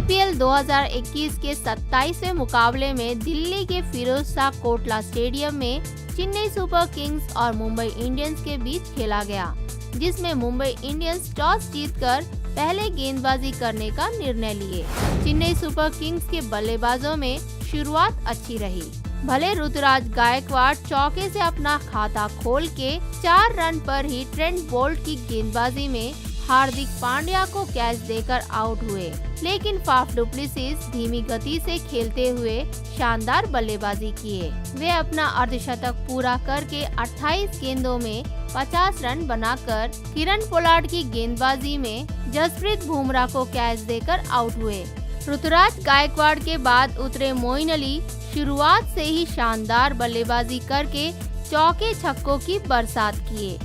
IPL 2021 के 27वें मुकाबले में दिल्ली के फिरोजशाह कोटला स्टेडियम में चेन्नई सुपर किंग्स और मुंबई इंडियंस के बीच खेला गया, जिसमें मुंबई इंडियंस टॉस जीतकर पहले गेंदबाजी करने का निर्णय लिए। चेन्नई सुपर किंग्स के बल्लेबाजों में शुरुआत अच्छी रही। भले ऋतुराज गायकवाड़ चौके से अपना खाता खोल के 4 रन पर ही ट्रेंट बोल्ट की गेंदबाजी में हार्दिक पांड्या को कैच देकर आउट हुए, लेकिन फाफ डु प्लेसिस धीमी गति से खेलते हुए शानदार बल्लेबाजी किए। वे अपना अर्धशतक पूरा करके 28 गेंदों में 50 रन बनाकर किरण पोलार्ड की गेंदबाजी में जसप्रीत बुमराह को कैच देकर आउट हुए। ऋतुराज गायकवाड़ के बाद उतरे मोइन अली शुरुआत से ही शानदार बल्लेबाजी करके चौके छक्कों की बरसात किए।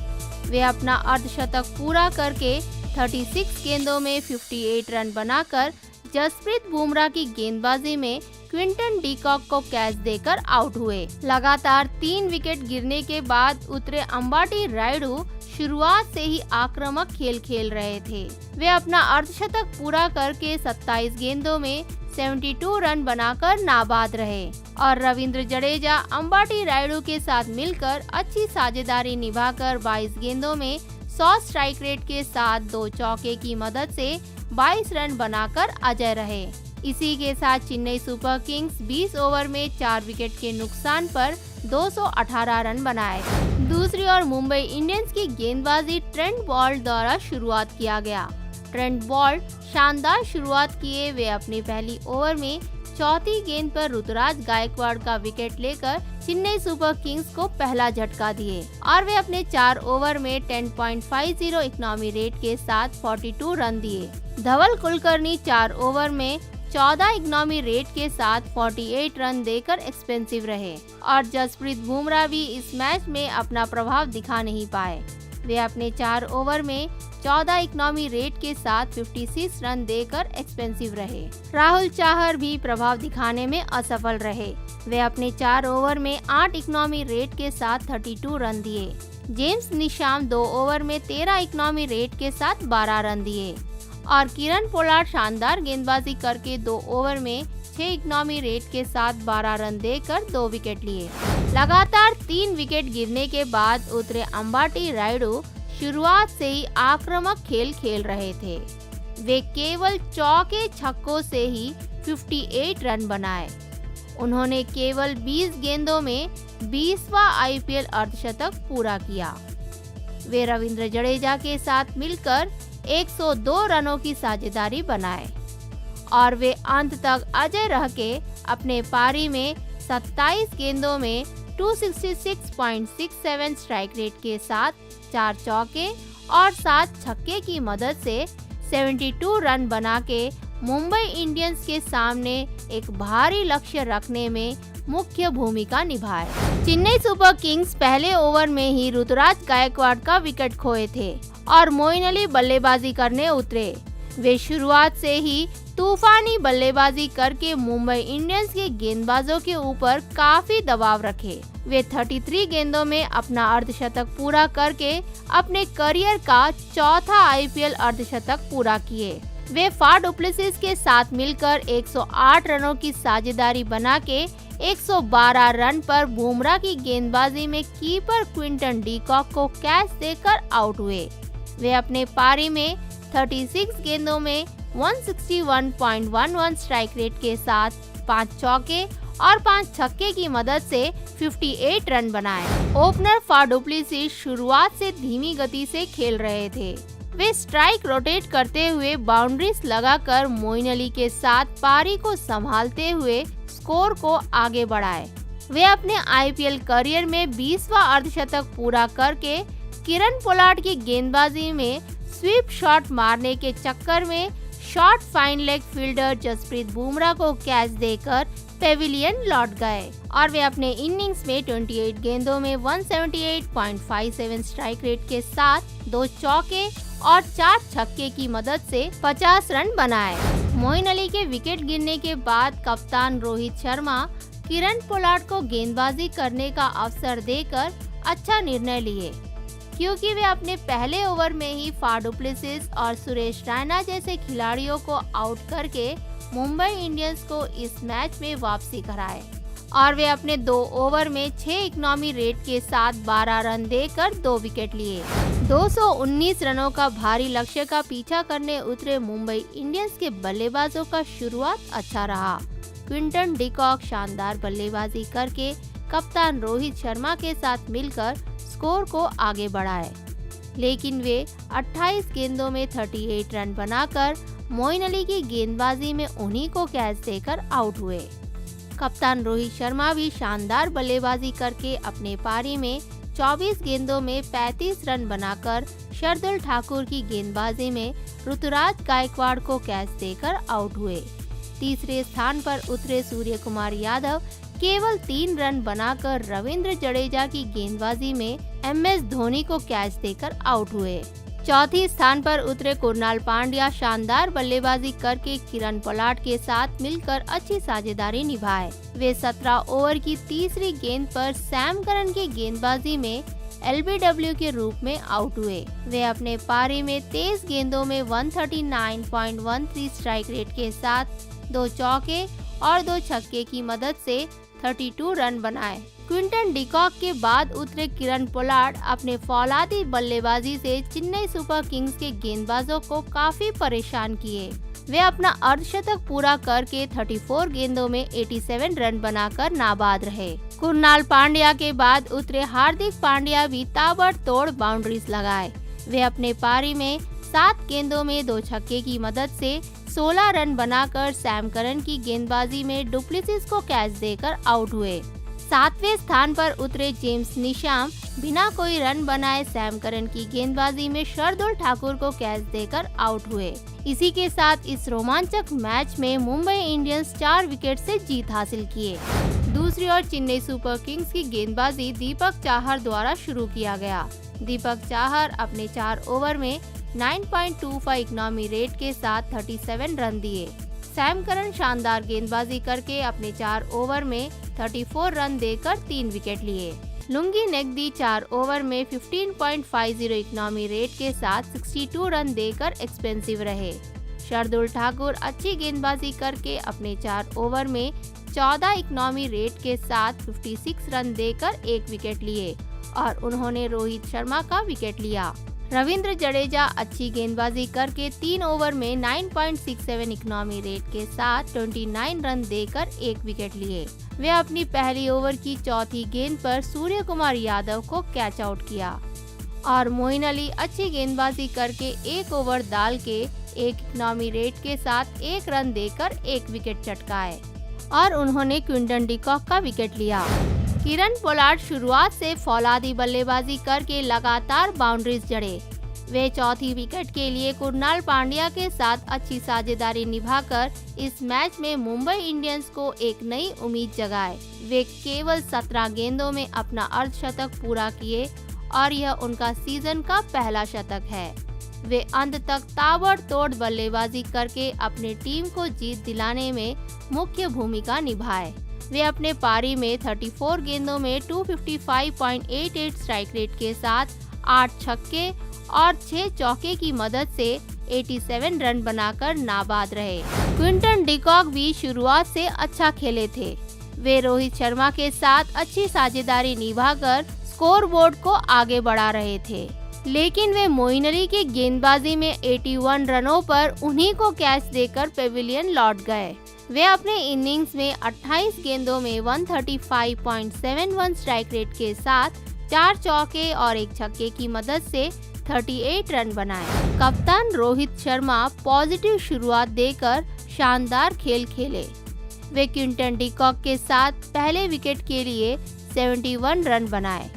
वे अपना अर्धशतक पूरा करके 36 गेंदों में 58 रन बनाकर जसप्रीत बुमराह की गेंदबाजी में क्विंटन डीकॉक को कैच देकर आउट हुए। लगातार 3 विकेट गिरने के बाद उतरे अंबाटी रायडू शुरुआत से ही आक्रामक खेल रहे थे। वे अपना अर्धशतक पूरा करके 27 गेंदों में 72 रन बनाकर नाबाद रहे और रविंद्र जडेजा अंबाटी रायडू के साथ मिलकर अच्छी साझेदारी निभाकर 22 गेंदों में 100 स्ट्राइक रेट के साथ 2 चौके की मदद से 22 रन बनाकर अजय रहे। इसी के साथ चेन्नई सुपर किंग्स 20 ओवर में 4 विकेट के नुकसान पर 218 रन बनाए। दूसरी ओर मुंबई इंडियंस की गेंदबाजी ट्रेंट बोल्ट द्वारा शुरुआत किया गया। ट्रेंट बोल्ट शानदार शुरुआत किए। वे अपनी पहली ओवर में चौथी गेंद पर ऋतुराज गायकवाड़ का विकेट लेकर चेन्नई सुपर किंग्स को पहला झटका दिए और वे अपने 4 ओवर में 10.50 इकोनॉमी रेट के साथ 42 रन दिए। धवल कुलकर्णी 4 ओवर में 14 इकोनॉमी रेट के साथ 48 रन देकर एक्सपेंसिव रहे और जसप्रीत बुमराह भी इस मैच में अपना प्रभाव दिखा नहीं पाए। वे अपने 4 ओवर में 14 इकोनॉमी रेट के साथ 56 रन देकर एक्सपेंसिव रहे। राहुल चाहर भी प्रभाव दिखाने में असफल रहे। वे अपने 4 ओवर में 8 इकोनॉमी रेट के साथ 32 रन दिए। जेम्स निशाम 2 ओवर में 13 इकोनॉमी रेट के साथ 12 रन दिए और किरण पोलार्ड शानदार गेंदबाजी करके 2 ओवर में 6 इकोनॉमी रेट के साथ 12 रन देकर 2 विकेट लिए। लगातार 3 विकेट गिरने के बाद उतरे अंबाटी रायडू शुरुआत से ही आक्रामक खेल रहे थे। वे केवल चौके छक्कों से ही 58 रन बनाए। उन्होंने केवल 20 गेंदों में 20वां आईपीएल अर्धशतक पूरा किया। वे रविंद्र जडेजा के साथ मिलकर 102 रनों की साझेदारी बनाए और वे अंत तक अजय रह के अपने पारी में 27 गेंदों में 266.67 स्ट्राइक रेट के साथ 4 चौके और 7 छक्के की मदद से 72 रन बना के मुंबई इंडियंस के सामने एक भारी लक्ष्य रखने में मुख्य भूमिका निभाए। चेन्नई सुपर किंग्स पहले ओवर में ही ऋतुराज गायकवाड़ का विकेट खोए थे और मोइन अली बल्लेबाजी करने उतरे। वे शुरुआत से ही तूफानी बल्लेबाजी करके मुंबई इंडियंस के गेंदबाजों के ऊपर काफी दबाव रखे। वे 33 गेंदों में अपना अर्धशतक पूरा करके अपने करियर का चौथा आईपीएल अर्धशतक पूरा किए। वे फाफ डु प्लेसिस के साथ मिलकर 108 रनों की साझेदारी बना के 112 रन पर बुमराह की गेंदबाजी में कीपर क्विंटन डीकॉक को कैच देकर आउट हुए। वे अपने पारी में 36 गेंदों में 161.11 स्ट्राइक रेट के साथ 5 चौके और 5 छक्के की मदद से 58 रन बनाए। ओपनर फाफ डु प्लेसिस शुरुआत से धीमी गति से खेल रहे थे। वे स्ट्राइक रोटेट करते हुए बाउंड्रीज लगाकर मोइन अली के साथ पारी को संभालते हुए स्कोर को आगे बढ़ाए। वे अपने आईपीएल करियर में 20वां अर्धशतक पूरा करके किरण पोलार्ड की गेंदबाजी में स्वीप शॉट मारने के चक्कर में short fine leg fielder Jasprit Bumrah को कैच देकर पेविलियन लौट गए और वे अपने इनिंग्स में 28 गेंदों में 178.57 स्ट्राइक रेट के साथ 2 चौके और 4 छक्के की मदद से 50 रन बनाए। मोइन अली के विकेट गिरने के बाद कप्तान रोहित शर्मा किरण पोलार्ड को गेंदबाजी करने का अवसर देकर अच्छा निर्णय लिए, क्योंकि वे अपने पहले ओवर में ही फाफ डु प्लेसिस और सुरेश रैना जैसे खिलाड़ियों को आउट करके मुंबई इंडियंस को इस मैच में वापसी कराए और वे अपने 2 ओवर में 6 इकोनॉमी रेट के साथ 12 रन देकर 2 विकेट लिए। 219 रनों का भारी लक्ष्य का पीछा करने उतरे मुंबई इंडियंस के बल्लेबाजों का शुरुआत अच्छा रहा। क्विंटन डिकॉक शानदार बल्लेबाजी करके कप्तान रोहित शर्मा के साथ मिलकर स्कोर को आगे बढ़ाए, लेकिन वे 28 गेंदों में 38 रन बनाकर मोइन अली की गेंदबाजी में उन्हीं को कैच देकर आउट हुए। कप्तान रोहित शर्मा भी शानदार बल्लेबाजी करके अपने पारी में 24 गेंदों में 35 रन बनाकर शार्दुल ठाकुर की गेंदबाजी में ऋतुराज गायकवाड़ को कैच देकर आउट हुए। तीसरे स्थान पर उतरे सूर्य कुमार यादव केवल 3 रन बनाकर रविंद्र जडेजा की गेंदबाजी में MS धोनी को कैच देकर आउट हुए। चौथी स्थान पर उतरे कुणाल पांड्या शानदार बल्लेबाजी करके किरण पोलार्ड के साथ मिलकर अच्छी साझेदारी निभाए। वे 17 ओवर की तीसरी गेंद पर सैम करन की गेंदबाजी में LBW के रूप में आउट हुए। वे अपने पारी में 23 गेंदों में 139.13 स्ट्राइक रेट के साथ 2 चौके और 2 छक्के की मदद से 32 रन बनाए। क्विंटन डिकॉक के बाद उतरे किरण पोलार्ड अपने फौलादी बल्लेबाजी से चेन्नई सुपर किंग्स के गेंदबाजों को काफी परेशान किए। वे अपना अर्धशतक पूरा करके 34 गेंदों में 87 रन बनाकर नाबाद रहे। कुणाल पांड्या के बाद उतरे हार्दिक पांड्या भी ताबड़तोड़ बाउंड्रीज लगाए। वे अपने पारी में 7 गेंदों में 2 छक्के की मदद से 16 रन बनाकर सैम करन की गेंदबाजी में डुप्लेसिस को कैच देकर आउट हुए। 7वें स्थान पर उतरे जेम्स निशाम बिना कोई रन बनाए सैम करन की गेंदबाजी में शार्दुल ठाकुर को कैच देकर आउट हुए। इसी के साथ इस रोमांचक मैच में मुंबई इंडियंस 4 विकेट से जीत हासिल किए। दूसरी ओर चेन्नई सुपर किंग्स की गेंदबाजी दीपक चाहर द्वारा शुरू किया गया। दीपक चाहर अपने 4 ओवर में 9.25 इकोनॉमी रेट के साथ 37 रन दिए। सैम करन शानदार गेंदबाजी करके अपने 4 ओवर में 34 रन देकर 3 विकेट लिए। लुंगी नेगदी 4 ओवर में 15.50 इकोनॉमी रेट के साथ 62 रन देकर एक्सपेंसिव रहे। शार्दुल ठाकुर अच्छी गेंदबाजी करके अपने 4 ओवर में 14 इकोनॉमी रेट के साथ 56 रन देकर 1 विकेट लिए और उन्होंने रोहित शर्मा का विकेट लिया। रविंद्र जडेजा अच्छी गेंदबाजी करके 3 ओवर में 9.67 इकोनॉमी रेट के साथ 29 रन देकर 1 विकेट लिए। वे अपनी पहली ओवर की चौथी गेंद पर सूर्य कुमार यादव को कैच आउट किया और मोइन अली अच्छी गेंदबाजी करके 1 ओवर डाल के 1 इकोनॉमी रेट के साथ 1 रन देकर 1 विकेट चटकाए और उन्होंने क्विंटन डिकॉक का विकेट लिया। किरण पोलार्ड शुरुआत से फौलादी बल्लेबाजी करके लगातार बाउंड्रीज जड़े। वे चौथी विकेट के लिए कुणाल पांड्या के साथ अच्छी साझेदारी निभाकर इस मैच में मुंबई इंडियंस को एक नई उम्मीद जगाए। वे केवल 17 गेंदों में अपना अर्धशतक पूरा किए और यह उनका सीजन का पहला शतक है। वे अंत तक ताबड़तोड़ बल्लेबाजी करके अपनी टीम को जीत दिलाने में मुख्य भूमिका निभाए। वे अपने पारी में 34 गेंदों में 255.88 स्ट्राइक रेट के साथ 8 छक्के और 6 चौके की मदद से 87 रन बनाकर नाबाद रहे। क्विंटन डिकॉक भी शुरुआत से अच्छा खेले थे। वे रोहित शर्मा के साथ अच्छी साझेदारी निभाकर स्कोरबोर्ड को आगे बढ़ा रहे थे, लेकिन वे मोइन अली की गेंदबाजी में 81 रनों पर उन्हीं को कैच देकर पेविलियन लौट गए। वे अपने इनिंग्स में 28 गेंदों में 135.71 स्ट्राइक रेट के साथ 4 चौके और 1 छक्के की मदद से 38 रन बनाए। कप्तान रोहित शर्मा पॉजिटिव शुरुआत देकर शानदार खेल खेले। वे क्विंटन डिकॉक के साथ पहले विकेट के लिए 71 रन बनाए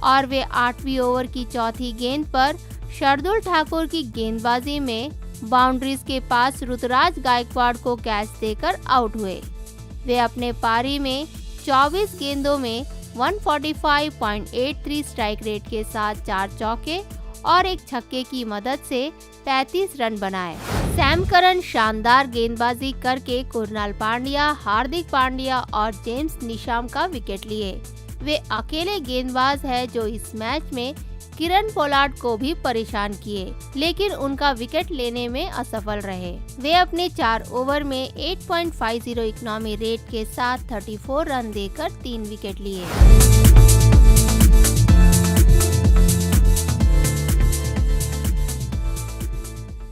और वे 8वीं ओवर की चौथी गेंद पर शार्दुल ठाकुर की गेंदबाजी में बाउंड्रीज के पास ऋतुराज गायकवाड़ को कैच देकर आउट हुए। वे अपने पारी में 24 गेंदों में 145.83 स्ट्राइक रेट के साथ 4 चौके और 1 छक्के की मदद से 35 रन बनाए। सैम करन शानदार गेंदबाजी करके कुणाल पांड्या, हार्दिक पांड्या और जेम्स निशाम का विकेट लिए। वे अकेले गेंदबाज हैं जो इस मैच में किरण पोलार्ड को भी परेशान किए, लेकिन उनका विकेट लेने में असफल रहे। वे अपने 4 ओवर में 8.50 इकोनॉमी रेट के साथ 34 रन देकर 3 विकेट लिए।